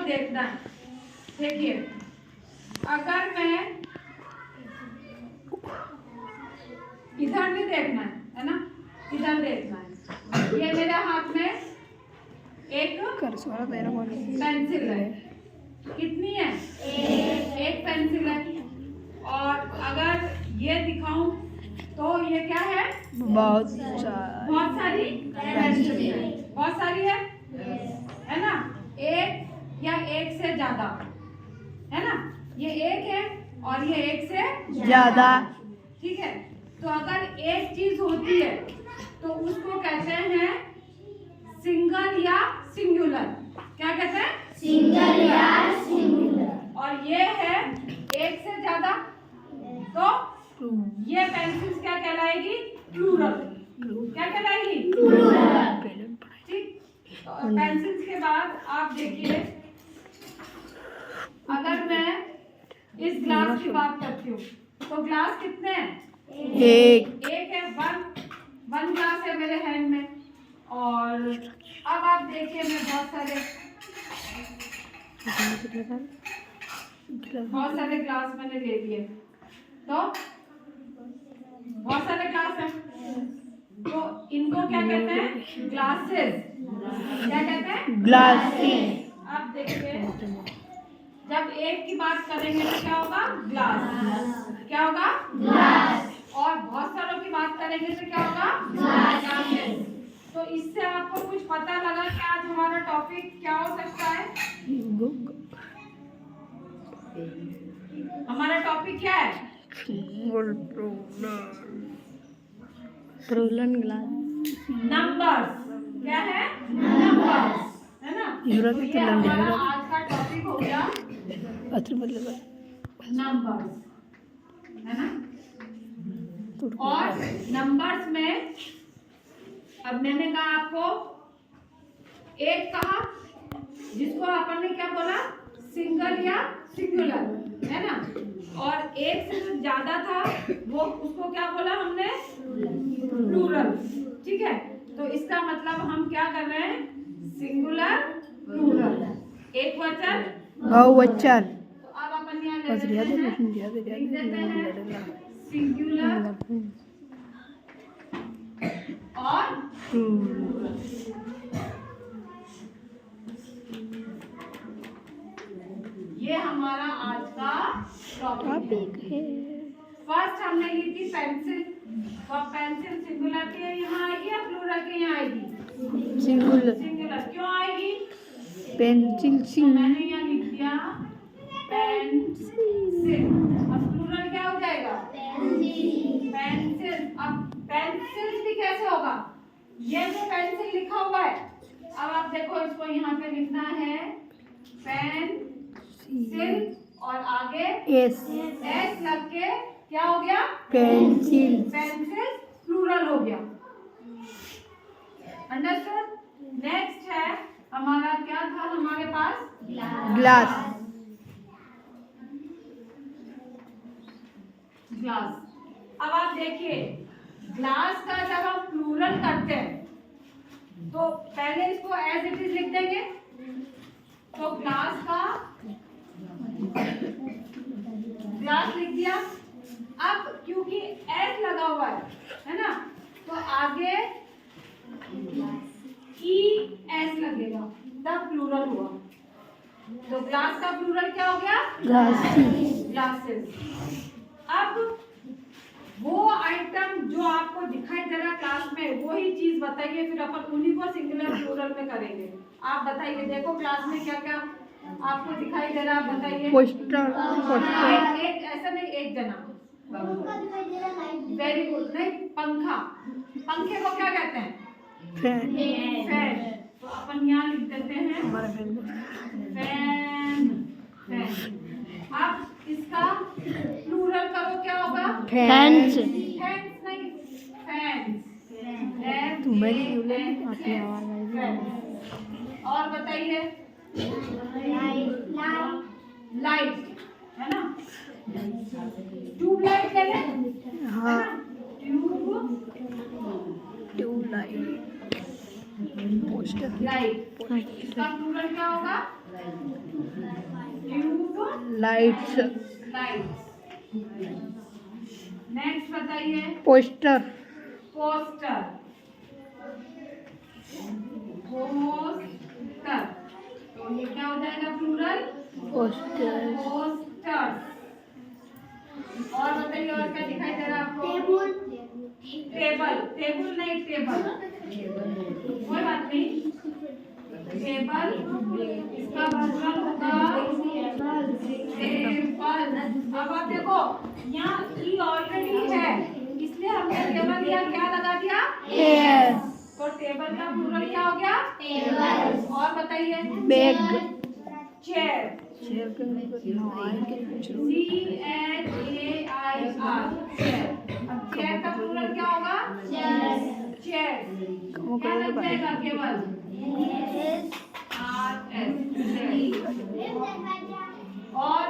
देखना है। देखिए, अगर मैं इधर भी देखना है ना, इधर देखना है। ये मेरे हाथ में एक पेंसिल है। कितनी है? एक पेंसिल है। और अगर ये दिखाऊं तो ये क्या है? बहुत सारी पेंसिल है। बहुत सारी है ना? एक या एक से ज्यादा है ना? ये एक है और ये एक से ज्यादा। ठीक है, तो अगर एक चीज होती है तो उसको कहते हैं सिंगल या सिंगुलर। क्या कहते हैं? सिंगल या सिंगुलर। और ये है एक से ज्यादा, तो ये पेंसिल्स क्या कहलाएगी? प्लूरल। क्या कहलाएगी? प्लूरल। ठीक। तो पेंसिल्स के बाद आप देखिए, अगर मैं इस ग्लास की बात करती हूँ तो ग्लास कितने हैं? एक है। वन ग्लास है मेरे हैंड में। और अब आप देखिए, मैं बहुत सारे ग्लास मैंने ले लिए, तो बहुत सारे ग्लास हैं, तो इनको क्या कहते हैं? ग्लासेस। क्या कहते हैं? ग्लासेस। अब देखिए, जब एक की बात करेंगे तो क्या होगा? ग्लास। क्या होगा? ग्लास। और बहुत सारों की बात करेंगे तो क्या होगा? ग्लासेस। तो इससे आपको कुछ पता लगा कि आज हमारा टॉपिक क्या हो सकता है? हमारा टॉपिक क्या है? प्रूलन ग्लास। नंबर्स। क्या है? नंबर्स, है ना? तो ये हमारा आज का टॉपिक हो गया नंबर्स, है ना? और नंबर्स में अब मैंने कहा आपको, एक कहा जिसको अपन ने क्या बोला? सिंगल या सिंगुलर, है ना? और एक से जो ज्यादा था वो उसको क्या बोला हमने? प्लूरल। ठीक है, तो इसका मतलब हम क्या कर रहे हैं? सिंगुलर, प्लूरल, एक वचन, बहुवचन। तो अब अपन यहाँ लिख देते हैं सिंगुलर और ये हमारा आज का टॉपिक है। फर्स्ट हमने ली थी पेंसिल, तो पेंसिल सिंगुलर के यहाँ आएगी या प्लूरल के यहाँ आएगी? सिंगुलर। सिंगुलर। क्यों आएगी? पेंसिल तो मैंने यहाँ लिख दिया पेंसिल। अब प्लूरल क्या हो जाएगा? पेंसिल। अब पेंसिल भी कैसे होगा? ये जो पेंसिल लिखा हुआ है, अब आप देखो, इसको यहाँ पे लिखना है पेंसिल और आगे एस लग के क्या हो गया? पेंसिल। पेंसिल प्लूरल हो गया। अंडरस्टूड? नेक्स्ट है हमारा, क्या था हमारे पास? ग्लास। ग्लास। अब आप देखिए, ग्लास का जब हम प्लूरल करते हैं तो पहले इसको एज इट इज लिख देंगे, तो ग्लास का ग्लास लिख दिया। अब क्योंकि एस लगा हुआ है ना, तो आगे ई एस लगेगा, तब प्लूरल हुआ। तो ग्लास का प्लूरल क्या हो गया? ग्लासेस। अब वो आइटम जो आपको दिखाई दे रहा क्लास में, वही चीज बताइए, फिर अपन उन्हीं को सिंगुलर प्लूरल में करेंगे। आप बताइए, देखो क्लास में क्या क्या आपको दिखाई दे रहा, बताइए। पोस्टर। एक ऐसा नहीं, एक जना। Very good. नहीं, पंखा। पंखे को क्या कहते हैं? फैन। तो अपन यहाँ लिख देते हैं फैन। अब इसका प्लूरल करो, क्या होगा? फैंस। फैंस नहीं, फैंस। और बताइए। लाइट, है ना? ट्यूबलाइट ले लें। हाँ। ट्यूबलाइट। लाइट। इसका प्लूरल क्या होगा? Tube lights, lights. नेक्स्ट बताइए। Poster, poster, poster. तो ये क्या हो जाएगा प्लूरल? Poster, poster. और बताइए और क्या दिखाई दे रहा है आपको? टेबल, टेबल नहीं टेबल, कोई बात नहीं। टेबल, इसका प्लूरल होगा टेबल। अब आप देखो यहाँ ई ऑलरेडी है, इसलिए हमने टेबल या क्या लगा दिया? तो टेबल का प्लूरल क्या हो गया? टेबल। और बताइए। Bag, chair, chair, CHAIR, chair. अब चेयर का प्लूरल क्या होगा? चेयर। क्या लग जाएगा? केवल RS। और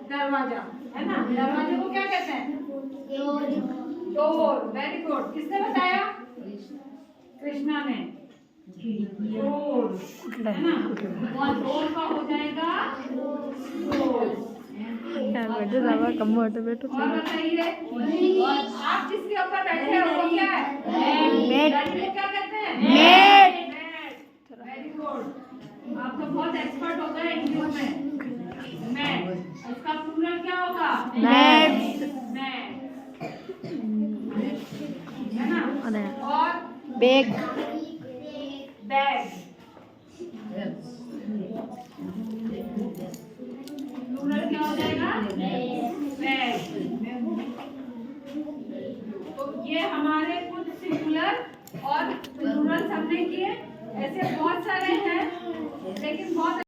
दरवाजा है ना, दरवाजे को क्या कहते हैं? डोर। Very good. किसने बताया? कृष्णा ने। डोर है ना, और डोर का हो जाएगा डोर। कम होते बेटो। और बताइए आप जिसके ऊपर बैठे हो वो क्या है? मेट, बैठने को क्या कहते हैं? मेट। Very good. आप तो बहुत एक्सपर्ट हो गए इंग्लिश में। मैट। इसका प्लूरल क्या होगा? मैट्स, मैट है ना। और बैग, बैग,